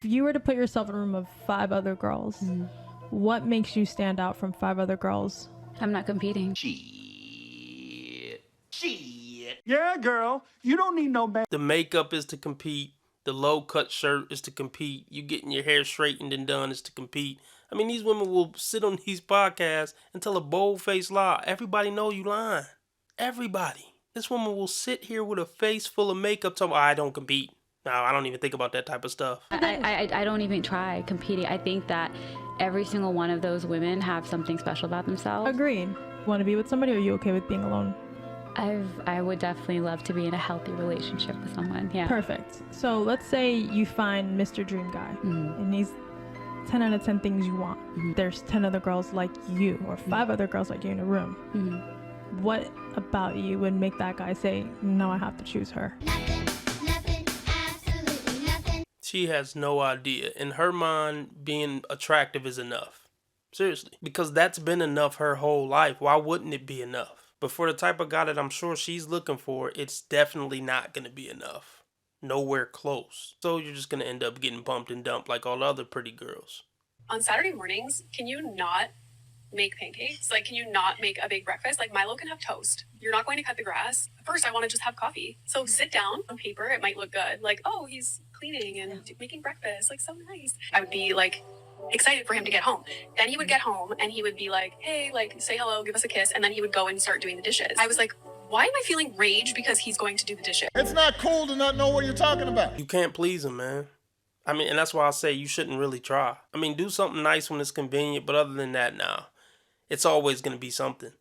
If you were to put yourself in a room of 5 other girls, what makes you stand out from 5 other girls? I'm not competing. Shit. Yeah, girl. You don't need no man. The makeup is to compete. The low-cut shirt is to compete. You getting your hair straightened and done is to compete. I mean, these women will sit on these podcasts and tell a bold-faced lie. Everybody know you lying. Everybody. This woman will sit here with a face full of makeup talking, I don't compete. No, I don't even think about that type of stuff. I don't even try competing. I think that every single one of those women have something special about themselves. Agreed. Want to be with somebody, or are you okay with being alone? I would definitely love to be in a healthy relationship with someone. Yeah. Perfect. So let's say you find Mr. Dream Guy, and he's 10 out of 10 things you want. There's 10 other girls like you, or 5 other girls like you in a room. What about you would make that guy say, no, I have to choose her? Nothing, absolutely nothing. She has no idea. In her mind, being attractive is enough. Seriously. Because that's been enough her whole life. Why wouldn't it be enough? But for the type of guy that I'm sure she's looking for, it's definitely not going to be enough. Nowhere close. So you're just going to end up getting bumped and dumped like all the other pretty girls. On Saturday mornings, can you not make pancakes? Like, can you not make a big breakfast? Like, Milo can have toast. You're not going to cut the grass. First, I want to just have coffee. So sit down. On paper, it might look good. Like, oh, he's cleaning and making breakfast. Like, so nice. I would be like excited for him to get home. Then he would get home and he would be like, hey, like, say hello, give us a kiss. And then he would go and start doing the dishes. I was like, why am I feeling rage because he's going to do the dishes? It's not cool to not know what you're talking about. You can't please him, man. I mean, and that's why I say you shouldn't really try. I mean, do something nice when it's convenient, but other than that, nah. It's always going to be something.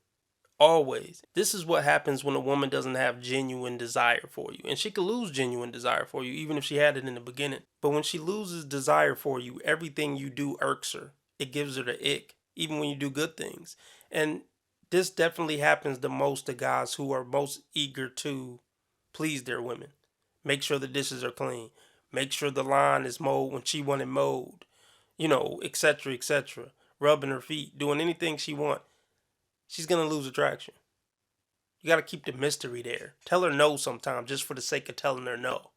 Always. This is what happens when a woman doesn't have genuine desire for you. And she could lose genuine desire for you, even if she had it in the beginning. But when she loses desire for you, everything you do irks her. It gives her the ick, even when you do good things. And this definitely happens the most to guys who are most eager to please their women. Make sure the dishes are clean. Make sure the lawn is mowed when she wanted mowed. You know, etc., etc. Rubbing her feet, doing anything she wants. She's going to lose attraction. You got to keep the mystery there. Tell her no sometimes just for the sake of telling her no.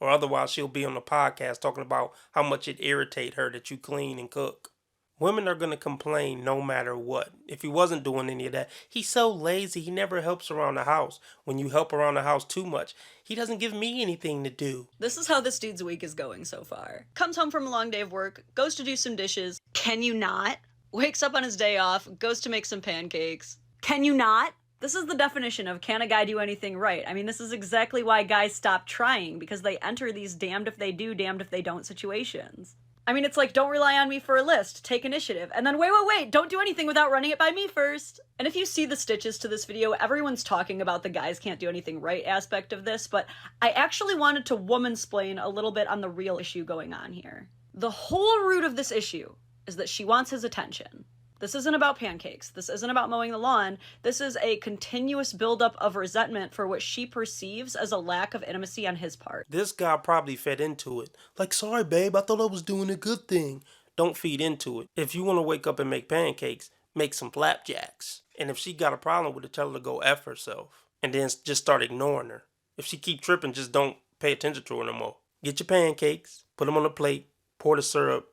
Or otherwise she'll be on the podcast talking about how much it irritate her that you clean and cook. Women are going to complain no matter what. If he wasn't doing any of that, he's so lazy, he never helps around the house. When you help around the house too much, he doesn't give me anything to do. This is how this dude's week is going so far. Comes home from a long day of work, goes to do some dishes. Can you not? Wakes up on his day off, goes to make some pancakes. Can you not? This is the definition of can a guy do anything right? I mean, this is exactly why guys stop trying, because they enter these damned if they do, damned if they don't situations. I mean, it's like, don't rely on me for a list, take initiative, and then wait, don't do anything without running it by me first. And if you see the stitches to this video, everyone's talking about the guys can't do anything right aspect of this, but I actually wanted to womansplain a little bit on the real issue going on here. The whole root of this issue is that she wants his attention. This isn't about pancakes. This isn't about mowing the lawn. This is a continuous buildup of resentment for what she perceives as a lack of intimacy on his part. This guy probably fed into it. Like, sorry, babe, I thought I was doing a good thing. Don't feed into it. If you want to wake up and make pancakes, make some flapjacks. And if she got a problem with it, tell her to go F herself. And then just start ignoring her. If she keep tripping, just don't pay attention to her no more. Get your pancakes, put them on a plate, pour the syrup,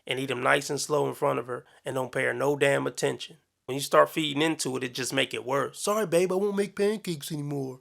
and eat them nice and slow in front of her, and don't pay her no damn attention. When you start feeding into it, it just make it worse. Sorry, babe, I won't make pancakes anymore.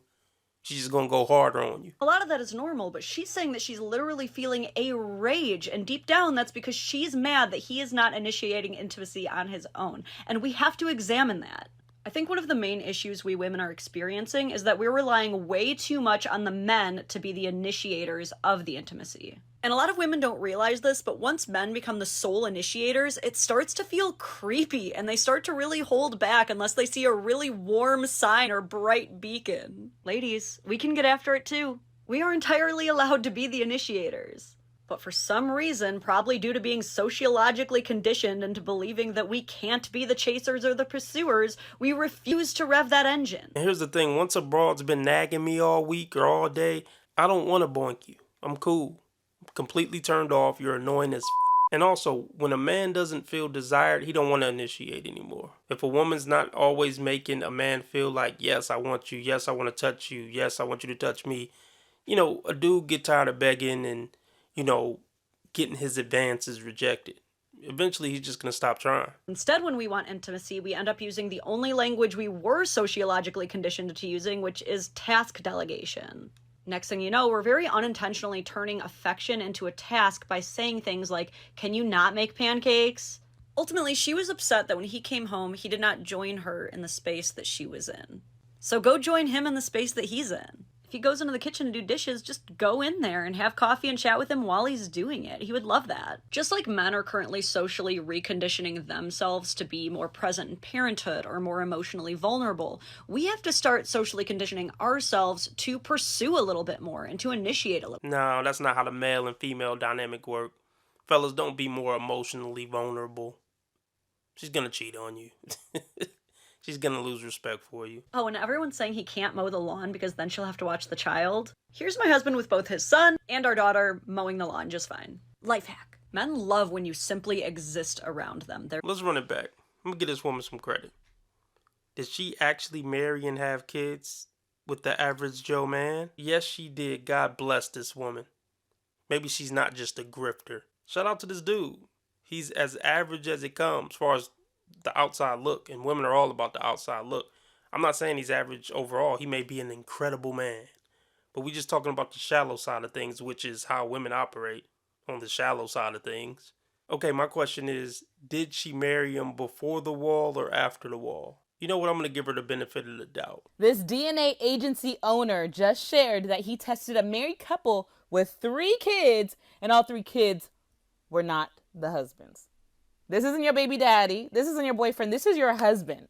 She's just gonna go harder on you. A lot of that is normal, but she's saying that she's literally feeling a rage, and deep down that's because she's mad that he is not initiating intimacy on his own, and we have to examine that. I think one of the main issues we women are experiencing is that we're relying way too much on the men to be the initiators of the intimacy. And a lot of women don't realize this, but once men become the sole initiators, it starts to feel creepy, and they start to really hold back unless they see a really warm sign or bright beacon. Ladies, we can get after it too. We are entirely allowed to be the initiators. But for some reason, probably due to being sociologically conditioned into believing that we can't be the chasers or the pursuers, we refuse to rev that engine. And here's the thing, once a broad's been nagging me all week or all day, I don't want to boink you. I'm cool. I'm completely turned off. You're annoying as And also, when a man doesn't feel desired, he don't want to initiate anymore. If a woman's not always making a man feel like, yes, I want you, yes, I want to touch you, yes, I want you to touch me, you know, a dude get tired of begging and, you know, getting his advances rejected. Eventually, he's just going to stop trying. Instead, when we want intimacy, we end up using the only language we were sociologically conditioned to using, which is task delegation. Next thing you know, we're very unintentionally turning affection into a task by saying things like, "Can you not make pancakes?" Ultimately, she was upset that when he came home, he did not join her in the space that she was in. So go join him in the space that he's in. If he goes into the kitchen to do dishes, just go in there and have coffee and chat with him while he's doing it. He would love that. Just like men are currently socially reconditioning themselves to be more present in parenthood or more emotionally vulnerable, we have to start socially conditioning ourselves to pursue a little bit more and to initiate a little. No, that's not how the male and female dynamic work. Fellas, don't be more emotionally vulnerable. She's gonna cheat on you. She's gonna lose respect for you. Oh, and everyone's saying he can't mow the lawn because then she'll have to watch the child. Here's my husband with both his son and our daughter mowing the lawn just fine. Life hack. Men love when you simply exist around them. Let's run it back. I'm gonna give this woman some credit. Did she actually marry and have kids with the average Joe man? Yes, she did. God bless this woman. Maybe she's not just a grifter. Shout out to this dude. He's as average as it comes as far as the outside look, and women are all about the outside look. I'm not saying he's average overall. He may be an incredible man, but we just talking about the shallow side of things, which is how women operate on the shallow side of things. Okay, my question is, did she marry him before the wall or after the wall? You know what? I'm going to give her the benefit of the doubt. This DNA agency owner just shared that he tested a married couple with 3 kids, and all 3 kids were not the husbands. This isn't your baby daddy. This isn't your boyfriend. This is your husband.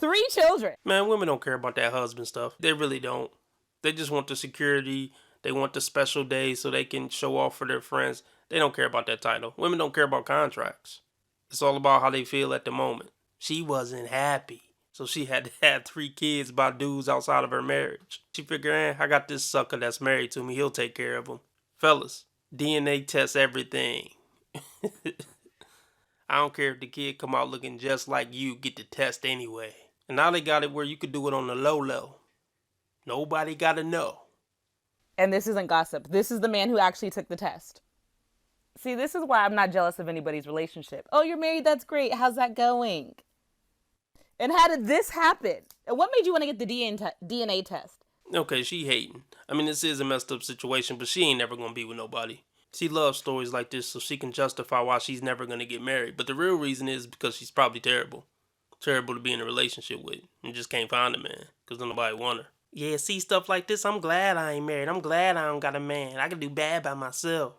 3 children. Man, women don't care about that husband stuff. They really don't. They just want the security. They want the special days so they can show off for their friends. They don't care about that title. Women don't care about contracts. It's all about how they feel at the moment. She wasn't happy, so she had to have 3 kids by dudes outside of her marriage. She figured, I got this sucker that's married to me. He'll take care of him. Fellas, DNA tests everything. I don't care if the kid come out looking just like you, get the test anyway. And now they got it where you could do it on the low. Nobody got to know. And this isn't gossip. This is the man who actually took the test. See, this is why I'm not jealous of anybody's relationship. Oh, you're married? That's great. How's that going? And how did this happen? And what made you want to get the DNA test? Okay, she hating. I mean, this is a messed up situation, but she ain't never going to be with nobody. She loves stories like this so she can justify why she's never going to get married. But the real reason is because she's probably terrible. Terrible to be in a relationship with. And just can't find a man because nobody want her. Yeah, see stuff like this, I'm glad I ain't married. I'm glad I don't got a man. I can do bad by myself.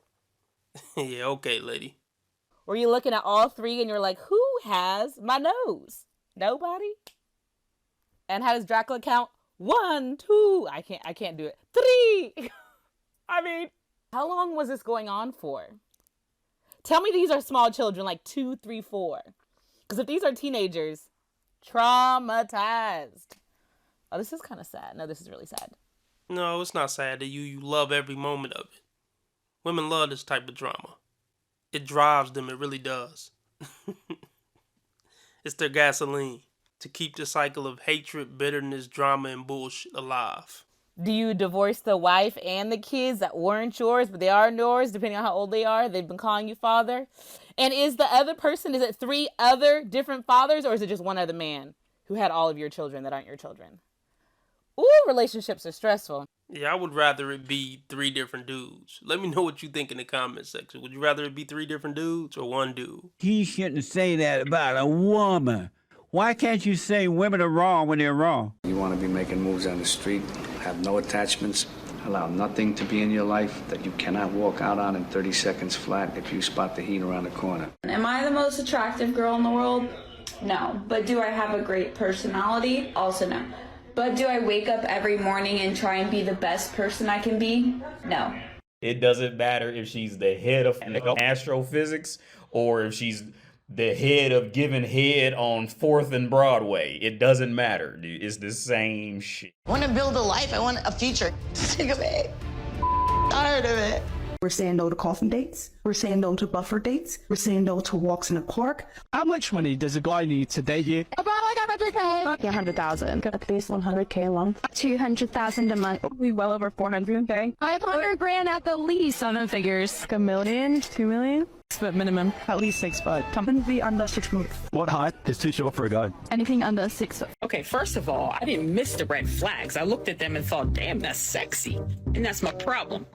Yeah, okay, lady. Were you looking at all 3 and you're like, who has my nose? Nobody? And how does Dracula count? 1, 2. I can't do it. 3. I mean, how long was this going on for? Tell me these are small children, like 2, 3, 4. Because if these are teenagers, traumatized. Oh, this is kind of sad. No, this is really sad. No, it's not sad to you. You love every moment of it. Women love this type of drama. It drives them. It really does. It's their gasoline to keep the cycle of hatred, bitterness, drama, and bullshit alive. Do you divorce the wife and the kids that weren't yours, but they are yours, depending on how old they are? They've been calling you father. And is the other person, is it 3 other different fathers, or is it just one other man who had all of your children that aren't your children? Ooh, relationships are stressful. Yeah, I would rather it be 3 different dudes. Let me know what you think in the comment section. Would you rather it be 3 different dudes or 1 dude? He shouldn't say that about a woman. Why can't you say women are wrong when they're wrong? You want to be making moves on the street, have no attachments, allow nothing to be in your life that you cannot walk out on in 30 seconds flat if you spot the heat around the corner. Am I the most attractive girl in the world? No. But do I have a great personality? Also no. But do I wake up every morning and try and be the best person I can be? No. It doesn't matter if she's the head of astrophysics or if she's the head of giving head on 4th and Broadway. It doesn't matter, dude. It's the same shit. I want to build a life. I want a future. Sick of it. Tired of it. We're saying no to coffee dates. We're saying no to buffer dates. We're saying no to walks in the park. How much money does a guy need to date you? About like 100K. 100,000. At least 100K a month. 200,000 a month. Probably well over 400K. 500 grand at the least on the figures. Like $1 million, 2 million. 6 foot minimum. At least 6 foot. Something to be under 6 foot. What height is too short for a guy? Anything under 6 foot. Okay, first of all, I didn't miss the red flags. I looked at them and thought, damn, that's sexy. And that's my problem.